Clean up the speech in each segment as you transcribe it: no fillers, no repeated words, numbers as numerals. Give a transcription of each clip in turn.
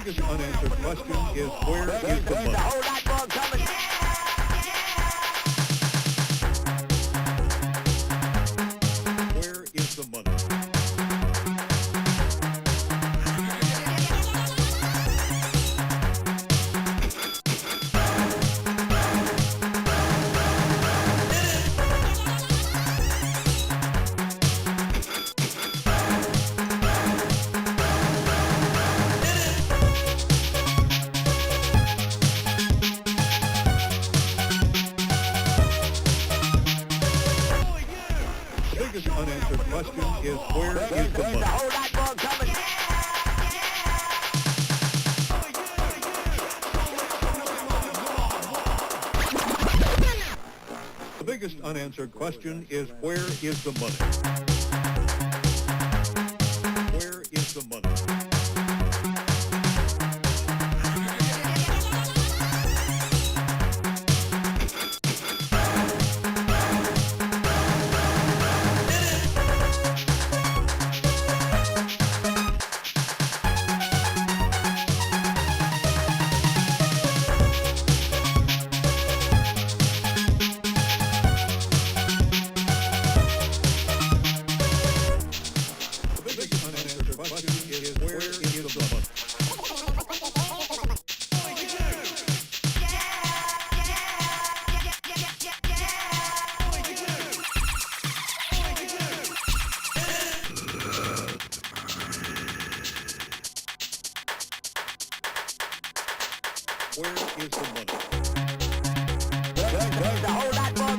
biggest unanswered question is where is the There's a money? whole lot more coming. Where is the money? The biggest unanswered question is where is the There's a money? whole lot more coming. The biggest unanswered question is where is the money? Where is the money? The biggest unanswered question is where is the money? Where is the money? There's a whole lot more.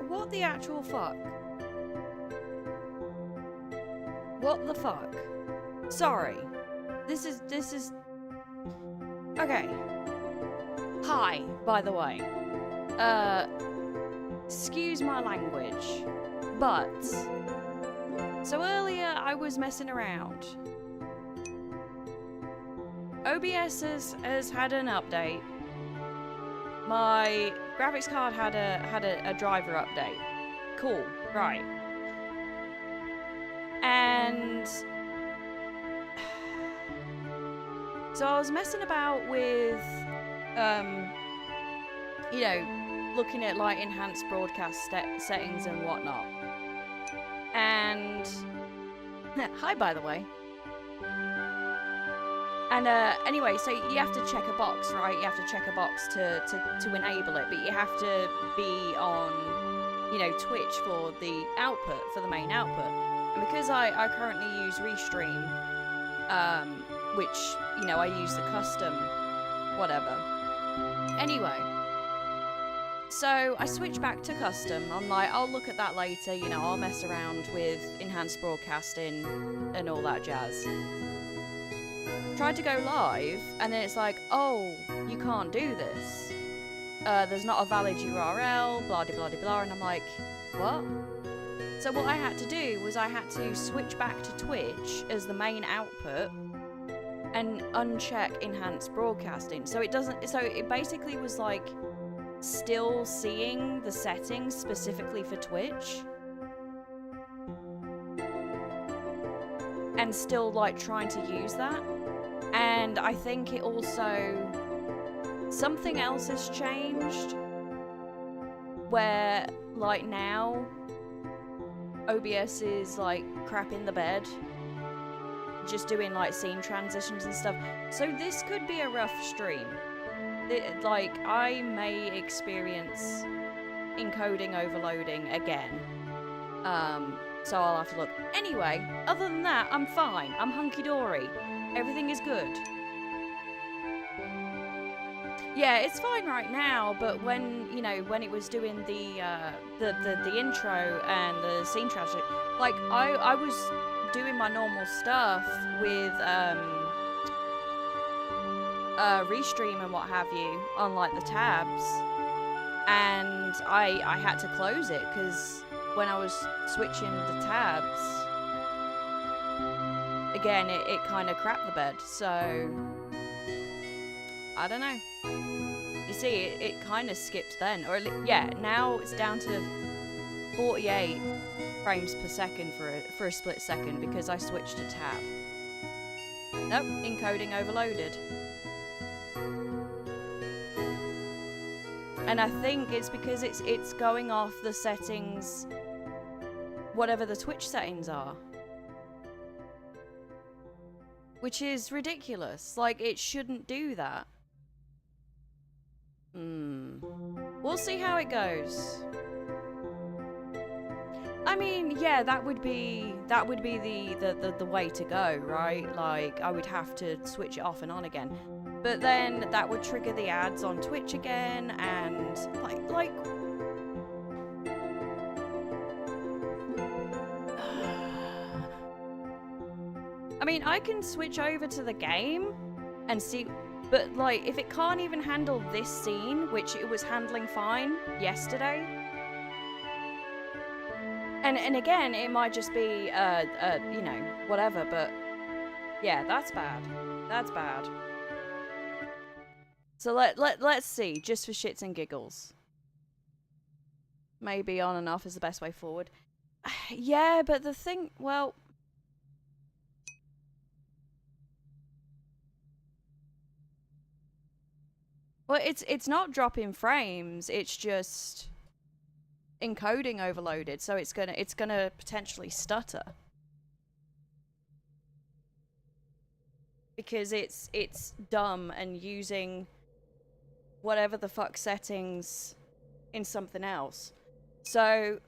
What the actual fuck? What the fuck? Sorry. This is... Okay. Hi, by the way. Excuse my language. But... So earlier I was messing around. OBS has had an update. My graphics card had a driver update. Cool, right. And so I was messing about with you know, looking at like enhanced broadcast settings and whatnot. And hi, by the way. And anyway, so you have to check a box, right? You have to check a box to enable it, but you have to be on, you know, Twitch for the output, for the main output. And because I currently use Restream, which, you know, I use the custom, whatever. Anyway, so I switch back to custom. I'm like, I'll look at that later, you know, I'll mess around with enhanced broadcasting and all that jazz. Tried to go live, and then it's like, oh, you can't do this. There's not a valid URL, blah de blah de blah, and I'm like, what? So what I had to do was I had to switch back to Twitch as the main output and uncheck enhanced broadcasting. So it doesn't, so it basically was like still seeing the settings specifically for Twitch. And still like trying to use that. And I think it also, something else has changed where like now OBS is like crap in the bed, just doing like scene transitions and stuff. So this could be a rough stream. Like I may experience encoding overloading again. So I'll have to look. Anyway, other than that, I'm fine. I'm hunky-dory. Everything is good. Yeah, it's fine right now, but when, you know, when it was doing the intro and the scene transition, like, I was doing my normal stuff with, Restream and what have you, on, like, the tabs, and I had to close it, because when I was switching the tabs, again, it kind of crapped the bed, so I don't know. You see, it kind of skipped then, or yeah, now it's down to 48 frames per second for a split second because I switched to tab. Nope, encoding overloaded. And I think it's because it's going off the settings, whatever the Twitch settings are. Which is ridiculous. Like, it shouldn't do that. We'll see how it goes. I mean, yeah, that would be the way to go, right? Like, I would have to switch it off and on again. But then that would trigger the ads on Twitch again, and like I mean, I can switch over to the game and see, but like, if it can't even handle this scene, which it was handling fine yesterday, and again, it might just be, you know, whatever, but yeah, that's bad. That's bad. So let's see, just for shits and giggles. Maybe on and off is the best way forward. Yeah, but the thing, well... Well, it's not dropping frames, it's just encoding overloaded, so it's gonna potentially stutter. Because it's dumb and using whatever the fuck settings in something else. So,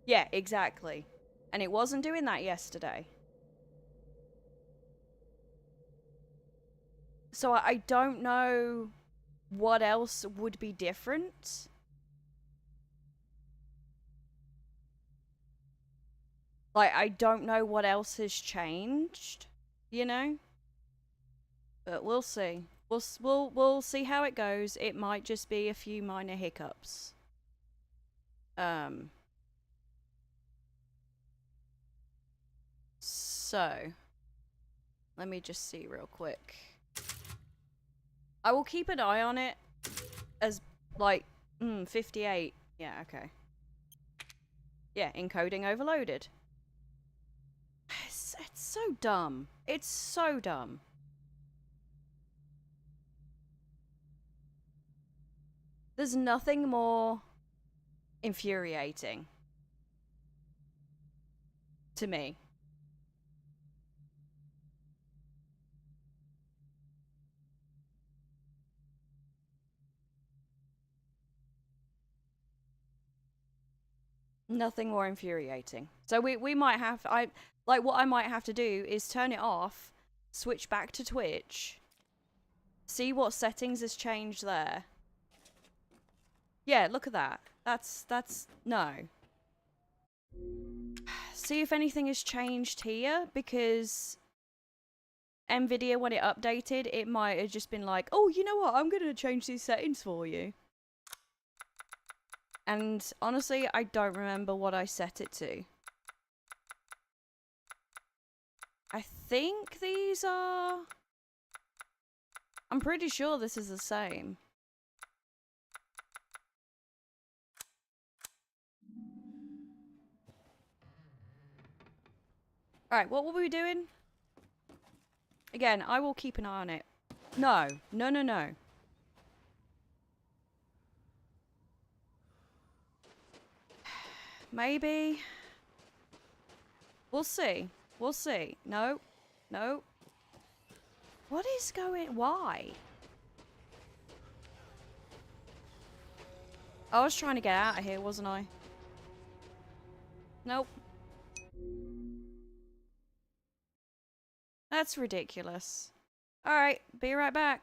yeah, exactly. And it wasn't doing that yesterday. So I don't know what else would be different. Like, I don't know what else has changed, you know? But we'll see. We'll see how it goes. It might just be a few minor hiccups. So let me just see real quick. I will keep an eye on it as like 58. Yeah, okay. Yeah, encoding overloaded. It's so dumb. It's so dumb. There's nothing more infuriating to me. Nothing more infuriating. So we might have what I might have to do is turn it off, switch back to Twitch, see what settings has changed there. Yeah, look at that. That's no. See if anything has changed here, because Nvidia, when it updated, it might have just been like, oh, you know what, I'm gonna change these settings for you. And honestly, I don't remember what I set it to. I think these are... I'm pretty sure this is the same. Alright, what were we doing? Again, I will keep an eye on it. No. No, no, no. Maybe. We'll see. We'll see. No. No. What is going... Why? I was trying to get out of here, wasn't I? Nope. That's ridiculous. Alright, be right back.